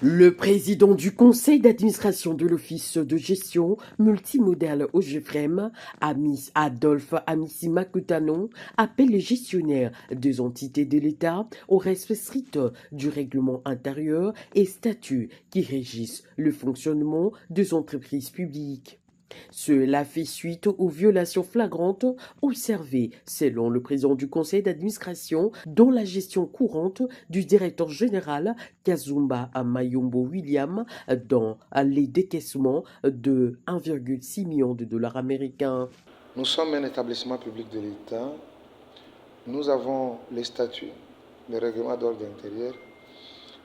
Le président du conseil d'administration de l'Office de gestion multimodal OGEFREM, Adolphe Amissi-Makutano, appelle les gestionnaires des entités de l'État au respect strict du règlement intérieur et statuts qui régissent le fonctionnement des entreprises publiques. Cela fait suite aux violations flagrantes observées, selon le président du conseil d'administration, dans la gestion courante du directeur général Kazumba Mayombo William dans les décaissements de 1,6 million de dollars américains. Nous sommes un établissement public de l'État. Nous avons les statuts, les règlements d'ordre intérieur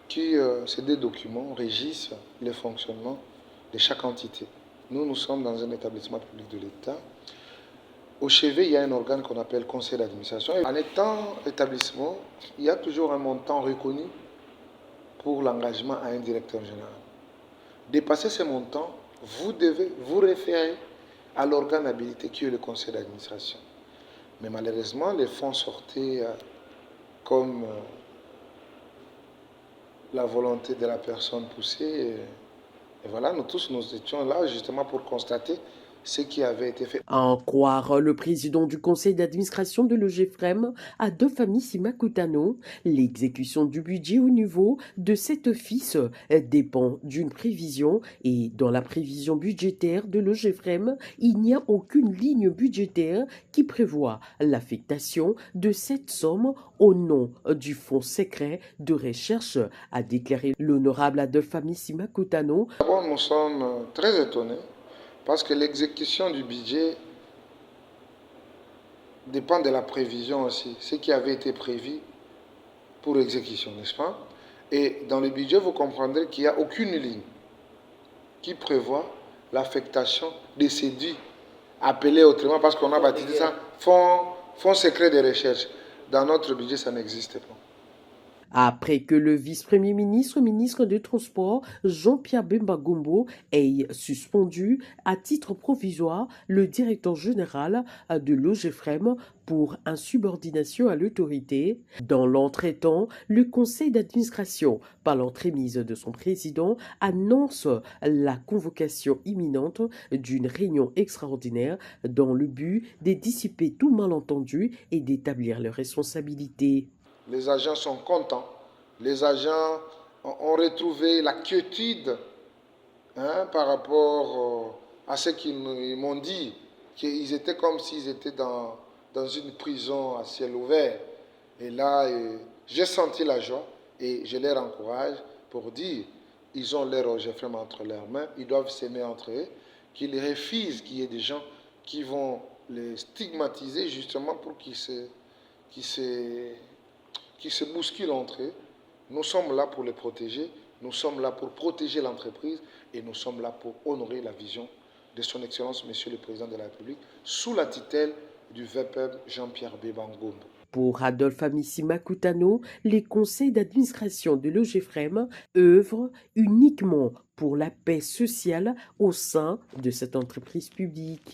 qui, ces deux documents, régissent le fonctionnement de chaque entité. Nous sommes dans un établissement public de l'État. Au chevet, il y a un organe qu'on appelle conseil d'administration. En étant établissement, il y a toujours un montant reconnu pour l'engagement à un directeur général. Dépasser ce montant, vous devez vous référer à l'organe habilité qui est le conseil d'administration. Mais malheureusement, les fonds sortaient comme la volonté de la personne poussée. Et voilà, nous tous, nous étions là justement pour constater ce qui avait été fait. À en croire le président du conseil d'administration de l'OGEFREM, Adolphe Amissi-Makutano, l'exécution du budget au niveau de cet office dépend d'une prévision et dans la prévision budgétaire de l'OGEFREM, il n'y a aucune ligne budgétaire qui prévoit l'affectation de cette somme au nom du fonds secret de recherche, a déclaré l'honorable Adolphe Amissi-Makutano. D'abord, nous sommes très étonnés parce que l'exécution du budget dépend de la prévision aussi, ce qui avait été prévu pour exécution, n'est-ce pas? Et dans le budget, vous comprendrez qu'il n'y a aucune ligne qui prévoit l'affectation de ces dits, appelés autrement, parce qu'on a baptisé ça fonds secret de recherche. Dans notre budget, ça n'existe pas. Après que le vice-premier ministre des Transports, Jean-Pierre Bemba Gombo, ait suspendu à titre provisoire le directeur général de l'OGEFREM pour insubordination à l'autorité. Dans l'entretemps, le conseil d'administration, par l'entremise de son président, annonce la convocation imminente d'une réunion extraordinaire dans le but de dissiper tout malentendu et d'établir leurs responsabilités. Les agents sont contents. Les agents ont retrouvé la quiétude par rapport à ce qu'ils m'ont dit, qu'ils étaient comme s'ils étaient dans une prison à ciel ouvert. Et là, j'ai senti la joie et je les encourage pour dire, ils ont leur OGEFREM entre leurs mains, ils doivent s'aimer entre eux, qu'ils refusent qu'il y ait des gens qui vont les stigmatiser justement pour qu'ils se bousculent entre eux. Nous sommes là pour les protéger, nous sommes là pour protéger l'entreprise et nous sommes là pour honorer la vision de son Excellence, Monsieur le Président de la République, sous la tutelle du VPEB Jean-Pierre Bemba Gombo. Pour Adolphe Amissi-Makutano, les conseils d'administration de l'OGEFREM œuvrent uniquement pour la paix sociale au sein de cette entreprise publique.